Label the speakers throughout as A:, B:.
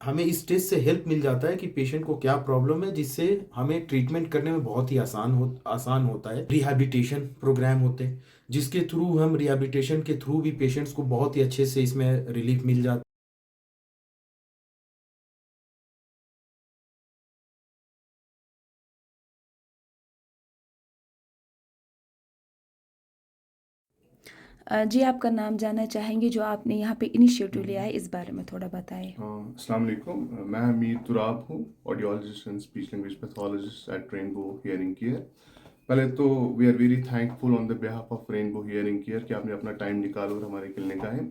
A: हमें इस टेस्ट से हेल्प मिल जाता है कि पेशेंट को क्या प्रॉब्लम है, जिससे हमें ट्रीटमेंट करने में बहुत ही आसान होता है। रिहैबिलिटेशन प्रोग्राम होते हैं जिसके थ्रू हम रिहैबिलिटेशन के थ्रू भी पेशेंट्स को बहुत ही अच्छे से इसमें रिलीफ मिल जाता
B: जी, आपका नाम जानना चाहेंगे जो आपने यहाँ पे इनिशिएटिव लिया
C: हम्म,
B: है, इस बारे में थोड़ा बताएँ?
C: अस्सलाम वालेकुम। मैं मीर तुराब हूँ, audiologist and speech language pathologist at Rainbow Hearing Care. पहले तो we are very thankful on the behalf of Rainbow Hearing Care कि आपने अपना टाइम निकाला और हमारे क्लिनिक आए।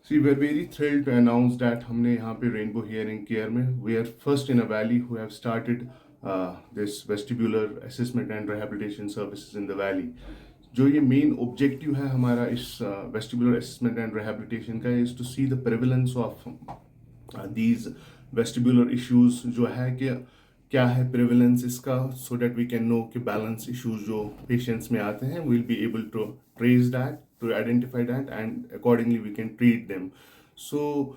C: See we are very thrilled to announce that हमने यहाँ पे रेनबो हियरिंग केयर में we are first in a valley who have started this vestibular assessment and rehabilitation services in the valley. जो ये मेन ऑब्जेक्टिव है हमारा इस vestibular assessment and rehabilitation का is to see the prevalence of these vestibular issues. जो है कि क्या है प्रेवलेंस इसका, so that we can know कि बैलेंस इश्यूज जो पेशेंट्स में आते हैं will be able to trace that, to identify that and accordingly we can treat them. So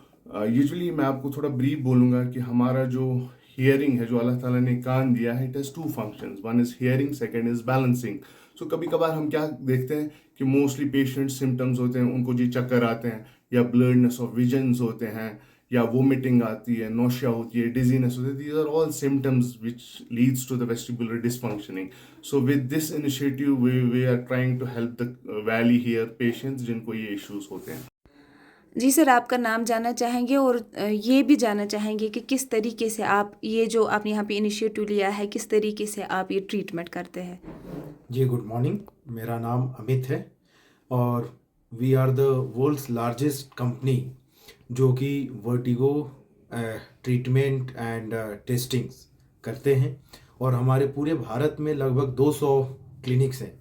C: usually मैं आपको थोड़ा ब्रीफ बोलूँगा कि हमारा जो हियरिंग है, जो अल्लाह ताला ने कान दिया है, it has two functions. One is hearing, second is balancing. So कभी कभार हम क्या देखते हैं कि मोस्टली पेशेंट सिम्टम्स होते हैं, उनको जी चक्कर आते हैं या ब्लर्डनेस ऑफ विजन्स होते हैं या वोमिटिंग आती है, नोशिया होती है, डिजीनेस होती है। These are all symptoms which leads to the vestibular dysfunctioning. So with this initiative we are trying to help the valley here patients जिनको ये इश्यूज होते हैं।
B: जी सर, आपका नाम जानना चाहेंगे और ये भी जानना चाहेंगे कि किस तरीके से आप ये जो आपने यहाँ पे इनिशिएटिव लिया है, किस तरीके से आप ये ट्रीटमेंट करते हैं?
A: जी, गुड मॉर्निंग। मेरा नाम अमित है और we are the world's largest company जो कि वर्टिगो ट्रीटमेंट एंड टेस्टिंग्स करते हैं। और हमारे पूरे भारत में लगभग 200 क्लिनिक्स हैं।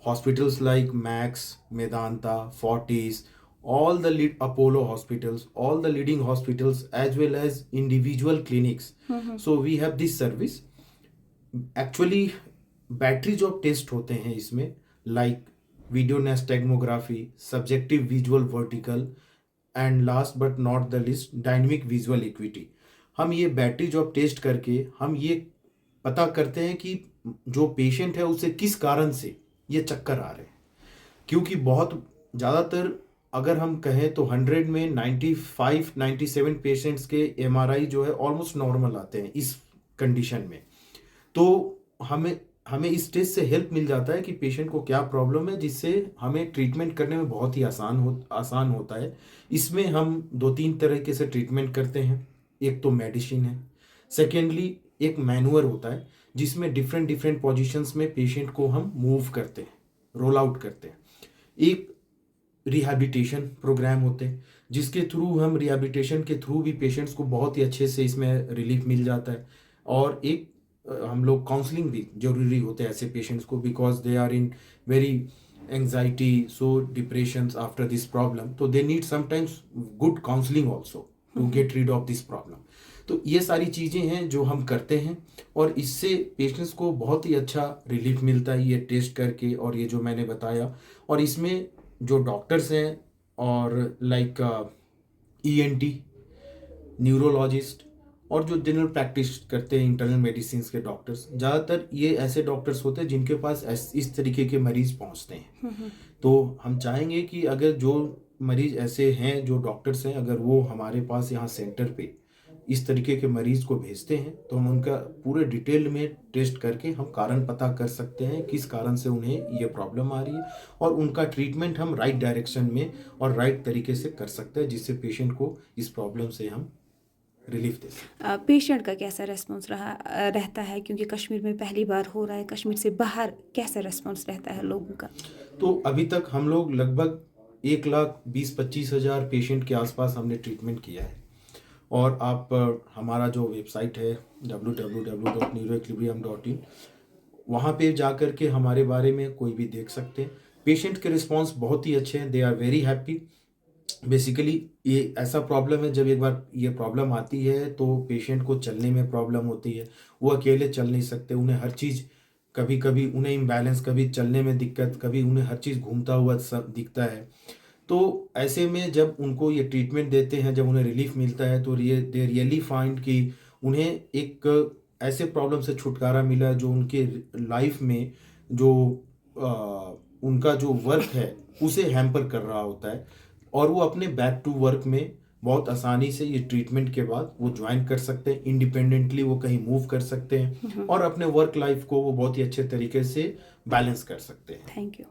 A: Hospitals like max, Medanta, Fortis, all the lead Apollo hospitals, all the leading hospitals as well as individual clinics. So we have this service. Actually battery जो टेस्ट होते हैं इसमें, like video nystagmography, subjective visual vertical and last but not the least dynamic visual acuity. हम ये battery job test करके हम ये पता करते हैं कि जो पेशेंट है उसे किस कारण से ये चक्कर आ रहे हैं। क्योंकि बहुत ज़्यादातर अगर हम कहें तो 100 में 95-97 पेशेंट्स के एमआरआई जो है ऑलमोस्ट नॉर्मल आते हैं इस कंडीशन में। तो हमें हमें इस टेस्ट से हेल्प मिल जाता है कि पेशेंट को क्या प्रॉब्लम है, जिससे हमें ट्रीटमेंट करने में बहुत ही आसान होता है। इसमें हम दो तीन तरीके से ट्रीटमेंट करते हैं। एक तो मेडिसिन है, सेकेंडली एक मैनुअर होता है जिसमें डिफरेंट डिफरेंट पोजीशंस में पेशेंट को हम मूव करते हैं, रोल आउट करते हैं। एक रिहैबिलिटेशन प्रोग्राम होते हैं जिसके थ्रू हम रिहैबिलिटेशन के थ्रू भी पेशेंट्स को बहुत ही अच्छे से इसमें रिलीफ मिल जाता है। और एक हम लोग काउंसलिंग भी जरूरी होते हैं ऐसे पेशेंट्स को, because they are in very anxiety, so depression after this problem, तो they need sometimes good counselling also to get rid of this problem. तो ये सारी चीज़ें हैं जो हम करते हैं और इससे पेशेंट्स को बहुत ही अच्छा रिलीफ मिलता है ये टेस्ट करके और ये जो मैंने बताया। और इसमें जो डॉक्टर्स हैं और लाइक ईएनटी, न्यूरोलॉजिस्ट और जो जनरल प्रैक्टिस करते हैं इंटरनल मेडिसिन के डॉक्टर्स, ज़्यादातर ये ऐसे डॉक्टर्स होते हैं जिनके पास इस तरीके के मरीज पहुंचते हैं। तो हम चाहेंगे कि अगर जो मरीज ऐसे हैं, जो डॉक्टर्स हैं, अगर वो हमारे पास यहाँ सेंटर पे इस तरीके के मरीज को भेजते हैं तो हम उनका पूरे डिटेल में टेस्ट करके हम कारण पता कर सकते हैं किस कारण से उन्हें ये प्रॉब्लम आ रही है और उनका ट्रीटमेंट हम राइट डायरेक्शन में और राइट तरीके से कर सकते हैं, जिससे पेशेंट को इस प्रॉब्लम से हम रिलीफ दे सकते
B: पेशेंट का कैसा रेस्पॉन्स रहता है, क्योंकि कश्मीर में पहली बार हो रहा है, कश्मीर से बाहर कैसा रेस्पॉन्स रहता है लोगों का?
A: हैं। तो अभी तक हम लोग लगभग 1,20,25,000 पेशेंट के आसपास हमने ट्रीटमेंट किया है। और आप हमारा जो वेबसाइट है www.neuroequilibrium.in, वहाँ पे जा कर के हमारे बारे में कोई भी देख सकते हैं। पेशेंट के रिस्पॉन्स बहुत ही अच्छे हैं, they are very happy. Basically ये ऐसा प्रॉब्लम है, जब एक बार ये प्रॉब्लम आती है तो पेशेंट को चलने में प्रॉब्लम होती है, वो अकेले चल नहीं सकते, उन्हें हर चीज़, कभी कभी उन्हें इम्बैलेंस, कभी चलने में दिक्कत, कभी उन्हें हर चीज़ घूमता हुआ सब दिखता है। तो ऐसे में जब उनको ये ट्रीटमेंट देते हैं, जब उन्हें रिलीफ मिलता है, तो दे रियली फाइंड कि उन्हें एक ऐसे प्रॉब्लम से छुटकारा मिला जो उनके लाइफ में जो उनका जो वर्क है उसे हैम्पर कर रहा होता है, और वो अपने बैक टू वर्क में बहुत आसानी से ये ट्रीटमेंट के बाद वो ज्वाइन कर सकते हैं, इंडिपेंडेंटली वो कहीं मूव कर सकते हैं और अपने वर्क लाइफ को वो बहुत ही अच्छे तरीके से बैलेंस कर सकते हैं।
B: Thank you.